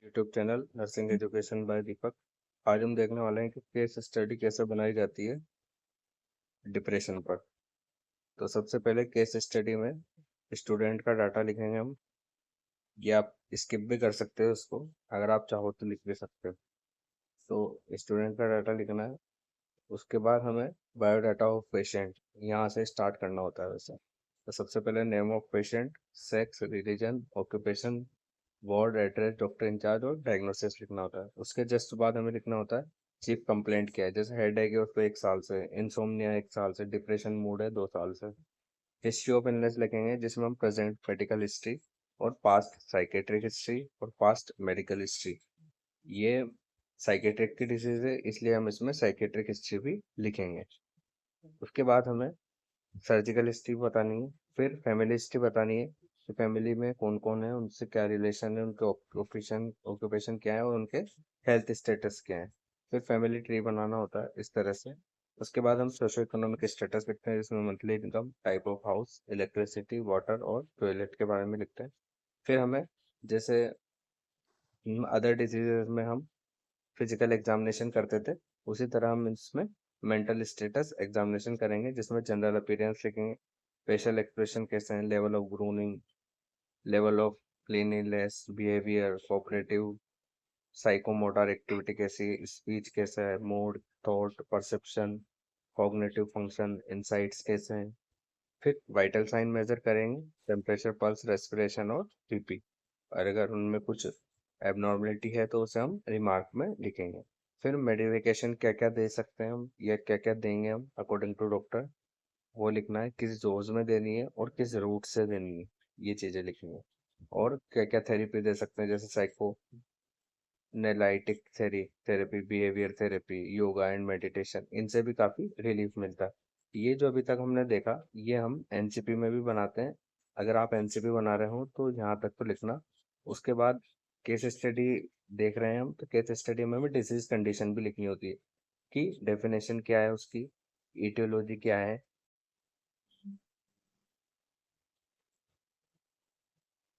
YouTube channel nursing education by Deepak. आज हम देखने वाले हैं कि केस स्टडी कैसे बनाई जाती है डिप्रेशन पर। तो सबसे पहले केस स्टडी में स्टूडेंट का डाटा लिखेंगे हम। ये आप स्किप भी कर सकते हो उसको, अगर आप चाहो तो लिख भी सकते हो। तो स्टूडेंट का डाटा लिखना है। उसके बाद हमें बायोडाटा ऑफ पेशेंट यहाँ से स्टार्ट करना होता है वैसे। तो सबसे पहले name of patient, sex, religion, occupation, ward address, doctor incharge और डायग्नोसिस लिखना होता है। उसके जस्ट बाद हमें लिखना होता है चीफ कंप्लेंट क्या है। जैसे हेड है कि उसको 1 साल से, इंसोम्निया 1 साल से, डिप्रेशन मूड है 2 साल से। हिस्ट्री ऑफ इलनेस लिखेंगे जिसमें हम प्रेजेंट मेडिकल हिस्ट्री और पास्ट साइकेट्रिक हिस्ट्री और पास्ट मेडिकल हिस्ट्री। ये साइकेट्रिक की डिजीज है इसलिए हम इसमें साइकेट्रिक हिस्ट्री भी लिखेंगे। उसके बाद हमें सर्जिकल हिस्ट्री बतानी है, फिर फैमिली हिस्ट्री बतानी है कि फैमिली में कौन कौन है, उनसे क्या रिलेशन है, उनके ऑक्यूपेशन क्या है और उनके हेल्थ स्टेटस क्या है। फिर फैमिली ट्री बनाना होता है इस तरह से। उसके बाद हम सोशो इकोनॉमिक स्टेटस लिखते हैं जिसमें monthly income, type of house, electricity, water और टॉयलेट के बारे में लिखते हैं। फिर हमें जैसे अदर डिजीजेज में हम फिजिकल एग्जामिनेशन करते थे, उसी तरह हम इसमें मेंटल स्टेटस एग्जामिनेशन करेंगे जिसमें जनरल अपीयरेंस लिखेंगे, फेशियल एक्सप्रेशन कैसे हैं, level of grooming, level of cleanliness, behaviour, cooperative, psychomotor activity कैसी है, स्पीच कैसा है, mood, thought, perception, cognitive function, insights कैसे हैं। फिर वाइटल साइन मेजर करेंगे, टेम्परेचर, पल्स, रेस्पिरेशन और बीपी। और अगर उनमें कुछ एबनॉर्मलिटी है तो उसे हम रिमार्क में लिखेंगे। फिर मेडिकेशन क्या क्या दे सकते हैं हम या क्या क्या देंगे हम अकॉर्डिंग टू डॉक्टर, वो लिखना है। किस डोज में देनी है और किस रूट से देनी है, ये चीजें लिखनी है। और क्या क्या थेरेपी दे सकते हैं जैसे psychoanalytic therapy, behaviour therapy, yoga and meditation, इनसे भी काफी रिलीफ मिलता है। ये जो अभी तक हमने देखा ये हम एनसीपी में भी बनाते हैं। अगर आप एनसीपी बना रहे हो तो यहाँ तक तो लिखना। उसके बाद केस स्टडी देख रहे हैं हम, तो केस स्टडी में भी डिसीज कंडीशन भी लिखनी होती है कि डेफिनेशन क्या है उसकी, ईटियोलॉजी क्या है।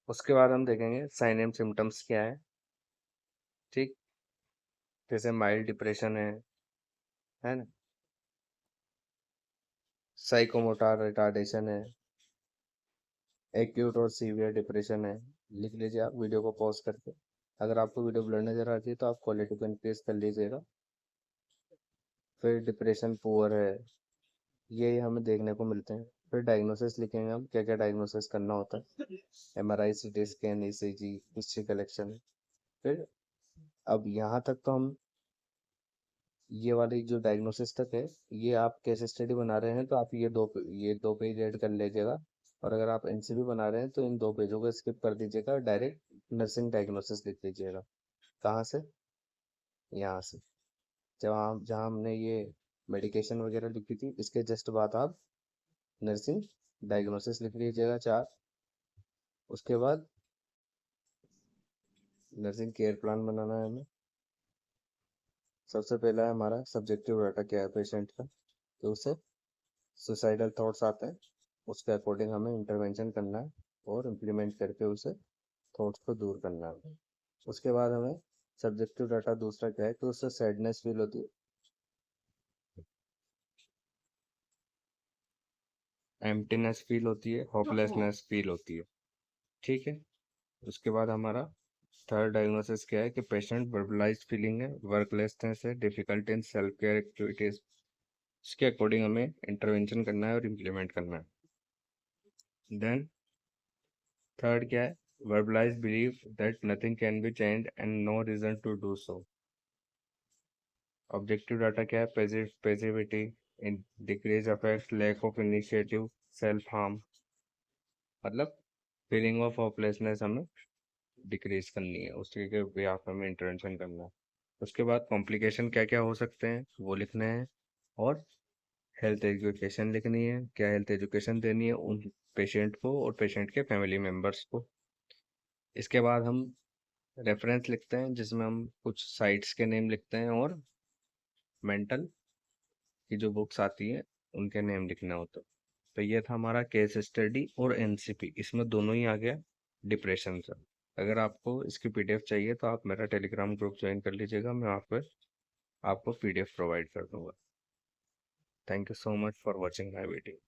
उसके बाद हम देखेंगे साइन एंड सिम्टम्स क्या है। ठीक, जैसे माइल्ड डिप्रेशन है ना, साइकोमोटर रिटार्डेशन है, एक्यूट और सीवियर डिप्रेशन है। लिख लीजिए आप वीडियो को पॉज करके। अगर आपको वीडियो ब्लर नजर आती है तो आप क्वालिटी को इंक्रीज कर लीजिएगा। फिर डिप्रेशन पुअर है, ये हमें देखने को मिलते हैं। फिर डायग्नोसिस लिखेंगे हम, क्या क्या डायग्नोसिस करना होता है, MRI, CT scan, ECG, history collection. फिर अब यहाँ तक तो हम ये वाली जो डायग्नोसिस तक है, ये आप केस स्टडी बना रहे हैं तो आप ये दो पेज ऐड कर लीजिएगा। और अगर आप एनसीबी बना रहे हैं तो इन 2 पेजों को स्किप कर दीजिएगा, डायरेक्ट नर्सिंग डायग्नोसिस लिख लीजिएगा। कहाँ से? यहाँ से। जहाँ हमने ये मेडिकेशन वगैरह लिखी थी इसके जस्ट बाद आप नर्सिंग डायग्नोसिस लिख लीजिएगा 4। उसके बाद नर्सिंग केयर प्लान बनाना है हमें। सबसे पहला है हमारा सब्जेक्टिव डाटा क्या है पेशेंट का, तो उसे सुसाइडल थॉट्स आते हैं, उसके अकॉर्डिंग हमें इंटरवेंशन करना है और इम्प्लीमेंट करके उसे थॉट्स को दूर करना है। उसके बाद हमें सब्जेक्टिव डाटा दूसरा क्या है कि उससे सैडनेस फील होती है, एम्प्टीनेस फील होती है, होपलेसनेस फील होती है। ठीक है। उसके बाद हमारा थर्ड डायग्नोसिस क्या है कि पेशेंट वर्बलाइज्ड फीलिंग है, वर्कलेसनेस है, difficulty in self care activities. इसके अकॉर्डिंग हमें इंटरवेंशन करना है और इम्प्लीमेंट करना है। देन थर्ड क्या है, verbalized belief that nothing can be changed and no reason to do so. Objective data क्या है, passivity, decrease affect, lack of initiative, self harm. मतलब फीलिंग ऑफ होपलेसनेस हमें डिक्रीज करनी है, उसके बिहाफ में हमें इंटरवेंशन करना है। उसके बाद कॉम्प्लिकेशन क्या क्या हो सकते हैं वो लिखने हैं। और हेल्थ एजुकेशन लिखनी है, क्या हेल्थ एजुकेशन देनी है उन पेशेंट को और पेशेंट के फैमिली मेम्बर्स को। इसके बाद हम रेफरेंस लिखते हैं जिसमें हम कुछ साइट्स के नेम लिखते हैं और मेंटल की जो बुक्स आती हैं उनके नेम लिखना होता है। तो ये था हमारा केस स्टडी और एनसीपी, इसमें दोनों ही आ गया डिप्रेशन से। अगर आपको इसकी पीडीएफ चाहिए तो आप मेरा टेलीग्राम ग्रुप ज्वाइन कर लीजिएगा, मैं वहाँ पर आपको पीडीएफ प्रोवाइड कर दूंगा। Thank you so much for watching my video.